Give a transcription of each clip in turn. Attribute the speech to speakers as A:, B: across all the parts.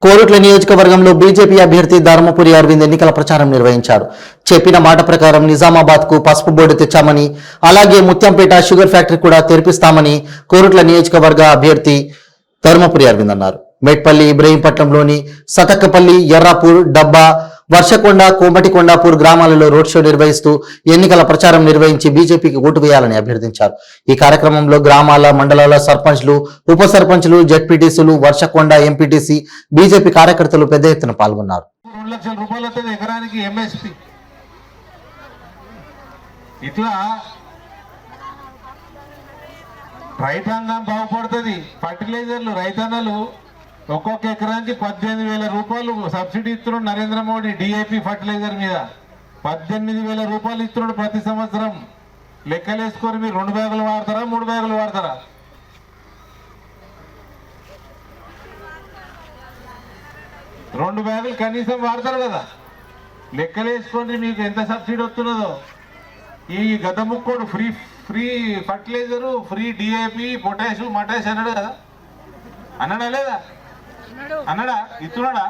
A: కోరుట్ల నియోజకవర్గంలో బీజేపీ అభ్యర్థి ధర్మపురి అరవింద్ ఎన్నికల ప్రచారం నిర్వహించారు. చెప్పిన మాట ప్రకారం నిజామాబాద్ కు పసుపు బోర్డు తెచ్చామని, అలాగే ముత్యంపేట షుగర్ ఫ్యాక్టరీ కూడా తెరిపిస్తామని కోరుట్ల నియోజకవర్గ అభ్యర్థి ధర్మపురి అరవింద్ అన్నారు. మేట్పల్లి, ఇబ్రహీంపట్నంలోని సతక్కపల్లి, ఎర్రాపూర్, డబ్బా, వర్షకొండ, కోమటికొండాపూర్ గ్రామాలలో రోడ్ షో నిర్వహిస్తూ ఎన్నికల ప్రచారం నిర్వహించి బీజేపీకి ఓటు వేయాలని అభ్యర్థించారు. ఈ కార్యక్రమంలో గ్రామాల, మండలాల సర్పంచ్లు, ఉప సర్పంచ్లు, జెడ్పీటీసీలు, వర్షకొండ ఎంపీటీసీ, బీజేపీ కార్యకర్తలు పెద్ద ఎత్తున పాల్గొన్నారు.
B: 2 లక్షల రూపాయలతో ఎకరానికి ఎంఎస్పీ. ఇట్లా రైతాంగం బాగుపడుతుంది. ఫర్టిలైజర్లు రైతన్నలు ఒక్కొక్క ఎకరానికి 18,000 రూపాయలు సబ్సిడీ ఇస్తున్నాడు నరేంద్ర మోడీ. డిఏపి ఫర్టిలైజర్ మీద 18,000 రూపాయలు ఇస్తున్నాడు ప్రతి సంవత్సరం. లెక్కలేసుకొని మీరు 2 బ్యాగులు వాడతారా, 3 బ్యాగులు వాడతారా? రెండు బ్యాగులు కనీసం వాడతారు కదా. లెక్కలేసుకొని మీకు ఎంత సబ్సిడీ వస్తున్నదో. ఈ గత ముక్కోడు free fertiliser, free DAP, potash, మటాష్ అన్నాడు కదా. అన్నాడా లేదా? అన్నాడా? ఇస్తున్నాడా?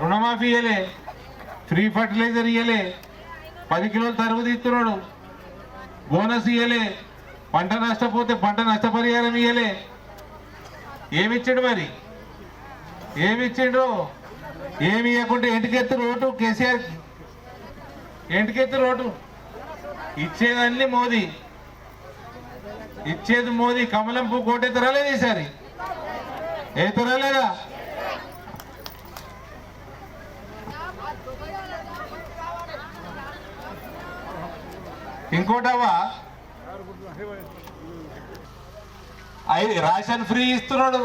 B: రుణమాఫీ ఇయ్యలే, ఫ్రీ ఫర్టిలైజర్ ఇయ్యలే, 10 కిలోల తరుగుది ఇస్తున్నాడు, బోనస్ ఇయ్యలే, పంట నష్టపోతే పంట నష్టపరిహారం ఇయ్యలే. ఏమిచ్చాడు మరి? ఏమిచ్చిండు? ఏమి ఇవ్వకుంటే ఎంటికెత్తు రోడ్డు కేసీఆర్, ఎంటికెత్తు రోడ్డు. ఇచ్చేదన్నీ మోదీ, ఇచ్చేది మోదీ. కమలం పువ్వు కోటెత్తరా లేదు ఈసారి? ఏతరా లేదా? ఇంకోటవా రేషన్ ఫ్రీ ఇస్తున్నాడు.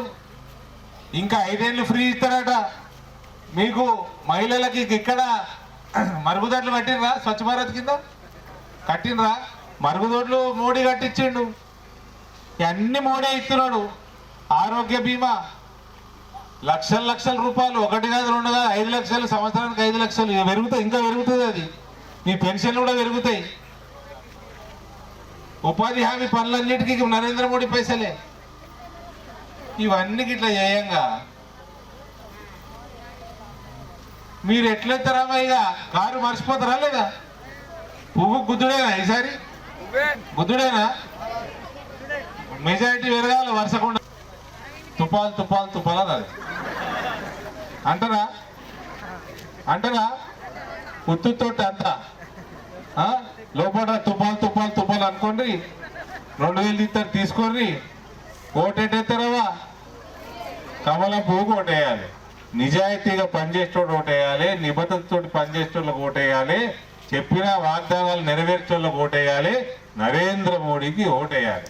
B: ఇంకా 5 ఏళ్ళు ఫ్రీ ఇస్తాడట. మీకు మహిళలకి ఇక్కడ మరుగుదొడ్లు కట్టినరా? స్వచ్ఛ భారత్ కింద కట్టినరా? మరుగుదొడ్లు మోడీ కట్టించిండు. అన్ని మోడీ ఇస్తున్నాడు. ఆరోగ్య బీమా లక్షల రూపాయలు, 1 కాదు 2 కాదు 5 లక్షలు, సంవత్సరానికి 5 లక్షలు పెరుగుతాయి. ఇంకా పెరుగుతుంది. అది మీ పెన్షన్లు కూడా పెరుగుతాయి. ఉపాధి హామీ పనులన్నిటికీ నరేంద్ర మోడీ పైసలే. ఇవన్నీ ఇట్లా చేయంగా మీరు ఎట్లెత్తారామా? ఇక కారు మర్చిపోతారా లేదా? పువ్వు గుద్దుడేనా ఈసారి? గుద్దుడేనా? మెజారిటీ పెరగాల. వర్షకుండా తుపాలు అన్నది అంటారా? ఉత్తుతోటి అంతా లోపల తుపాలు అనుకోండి. 2,000 ఇస్తారు, తీసుకొని ఓటేటేస్తారవా? కమలం పువ్వుకు ఓటేయాలి. నిజాయితీగా పనిచేసేటోడు ఓటేయాలి, నిబద్ధతతో పనిచేసేటోళ్ళకి ఓటేయాలి, చెప్పిన వాగ్దానాలు నెరవేర్చేటోళ్ళకి ఓటేయాలి, నరేంద్ర మోడీకి ఓటేయాలి.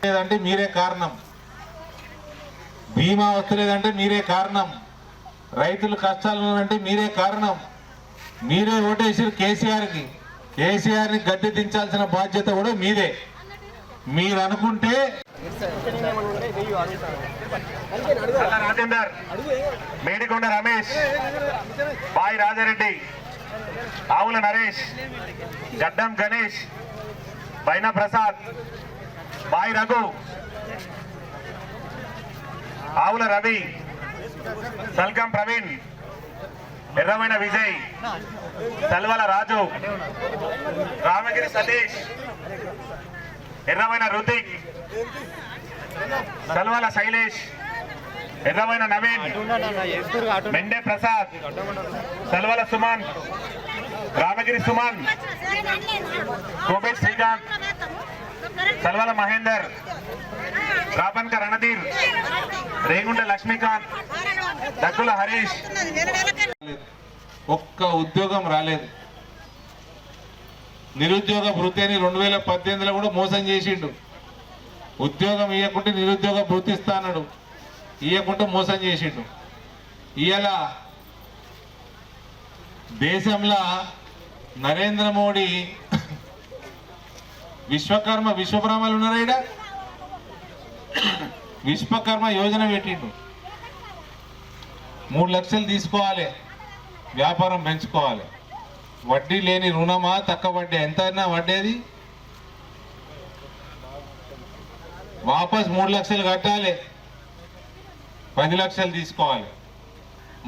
B: లేదంటే మీరే కారణం. బీమా వస్తలేదంటే మీరే కారణం. రైతులు కష్టాలు ఉన్నారంటే మీరే కారణం. మీరే ఓటేసారు కేసీఆర్కి. కేసీఆర్ని గద్దె దించాల్సిన బాధ్యత కూడా మీదే. మీరు అనుకుంటే రాజేందర్, మేడికొండ రమేష్, బాయి రాజారెడ్డి, ఆవుల నరేష్, గడ్డం గణేష్, బైనా ప్రసాద్, బాయి రఘు, ఆవుల రవి, సల్కం ప్రవీణ్, ఎర్రమైన విజయ్, తల్వల రాజు, రామగిరి సతీష్, ఎర్రమైన రుతిక్, తల్వల శైలేష్, ఎర్రమైన నవీన్, మెండే ప్రసాద్, తల్వల సుమన్, రామగిరి సుమన్, కోబేట్ శ్రీకాంత్, తల్వల మహేందర్, రాపన్క రణధీర్, రేగుండ లక్ష్మీకాంత్, దగ్గుల హరీష్. ఒక్క ఉద్యోగం రాలేదు. నిరుద్యోగ భృతి అని 2018లో కూడా మోసం చేసిండు. ఉద్యోగం ఇవ్వకుంటే నిరుద్యోగ భృతి ఇస్తాడు, ఇవ్వకుంటే మోసం చేసిండు. ఇవాళ దేశంలో నరేంద్ర మోడీ విశ్వకర్మలు ఉన్నారా? ఈడ విశ్వకర్మ యోజన పెట్టిండు. 3 లక్షలు తీసుకోవాలి, వ్యాపారం పెంచుకోవాలి. వడ్డీ లేని రుణమా? తక్కువ వడ్డీ. ఎంత అయినా వడ్డీ అది వాపస్ 3 లక్షలు కట్టాలి, 10 లక్షలు తీసుకోవాలి.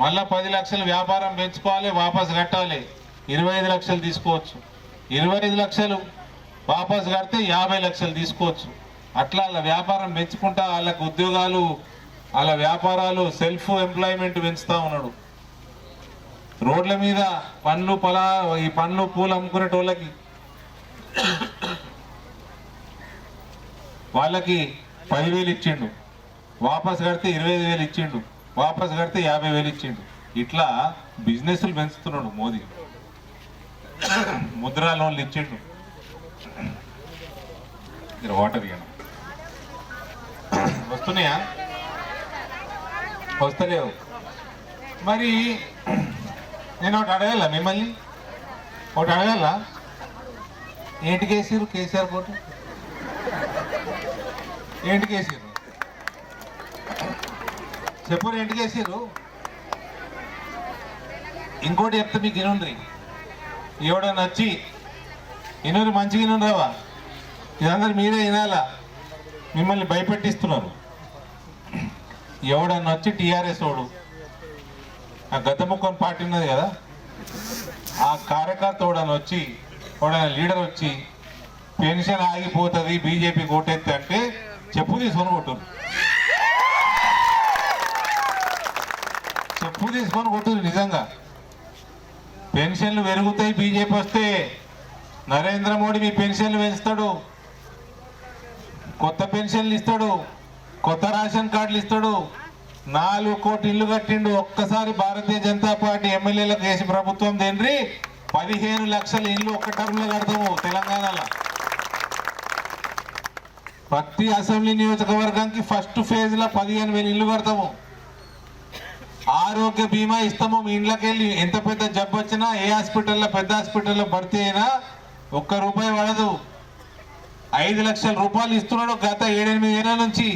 B: మళ్ళా 10 లక్షలు వ్యాపారం పెంచుకోవాలి, వాపస్ కట్టాలి, 25 లక్షలు తీసుకోవచ్చు. 25 లక్షలు వాపస్ కడితే 50 లక్షలు తీసుకోవచ్చు. అట్లా వాళ్ళ వ్యాపారం పెంచుకుంటా వాళ్ళకు ఉద్యోగాలు, వాళ్ళ వ్యాపారాలు, సెల్ఫ్ ఎంప్లాయ్మెంట్ పెంచుతా ఉన్నాడు. రోడ్ల మీద ఈ పండ్లు పూలు అమ్ముకునేటోళ్ళకి వాళ్ళకి 10,000 ఇచ్చిండు, వాపస్ కడితే 25,000 ఇచ్చిండు, వాపస్ కడితే 50,000 ఇచ్చిండు. ఇట్లా బిజినెస్లు పెంచుతున్నాడు మోదీ. ముద్రా లోన్లు ఇచ్చిండు. వాటర్ ఇవ్వను వస్తున్నాయా? వస్తలేవు. మరి నేను ఒకటి అడగాల, మిమ్మల్ని ఒకటి అడగాల. ఏంటికి వేసారు కేసీఆర్ కోటు? ఏంటికి వేసారు చెప్పరు? ఏంటికి వేసారు? ఇంకోటి చెప్తే మీకు వినుండ్రి, ఎవడన్నా వచ్చి వినురు, మంచిగా వినురావా, ఇదందరూ మీరే వినాలా, మిమ్మల్ని భయపెట్టిస్తున్నారు. ఎవడన్నా వచ్చి టీఆర్ఎస్ వాడు, ఆ గతముఖం పార్టీ ఉన్నది కదా, ఆ కార్యకర్త ఎవడన్నా వచ్చి, ఎవడన్నా లీడర్ వచ్చి పెన్షన్ ఆగిపోతుంది బీజేపీ కోటెత్తి అంటే చెప్పు తీసుకొని కొట్టురు, చెప్పు తీసుకొని కొట్టురు. నిజంగా పెన్షన్లు పెరుగుతాయి బీజేపీ వస్తే. నరేంద్ర మోడీ మీ పెన్షన్లు పెంచుతాడు, కొత్త పెన్షన్లు ఇస్తాడు, కొత్త రేషన్ కార్డులు ఇస్తాడు. 4 కోట్ల ఇల్లు కట్టిండు. ఒక్కసారి భారతీయ జనతా పార్టీ ఎమ్మెల్యేలకు చేసి ప్రభుత్వం దేంద్రి 15 లక్షల ఇల్లు ఒక్క టర్మ్లో కడతాము తెలంగాణలో. ప్రతి అసెంబ్లీ నియోజకవర్గానికి ఫస్ట్ ఫేజ్ లో 15,000 ఇల్లు కడతాము. ఆరోగ్య బీమా ఇస్తాము. మీ ఇంట్లోకి వెళ్ళి ఎంత పెద్ద జబ్బు వచ్చినా, ఏ హాస్పిటల్లో, పెద్ద హాస్పిటల్లో భర్తీ అయినా ఒక్క రూపాయి పడదు. 5 లక్షల రూపాయలు ఇస్తున్నాడు గత 7-8 ఏళ్ళ నుంచి.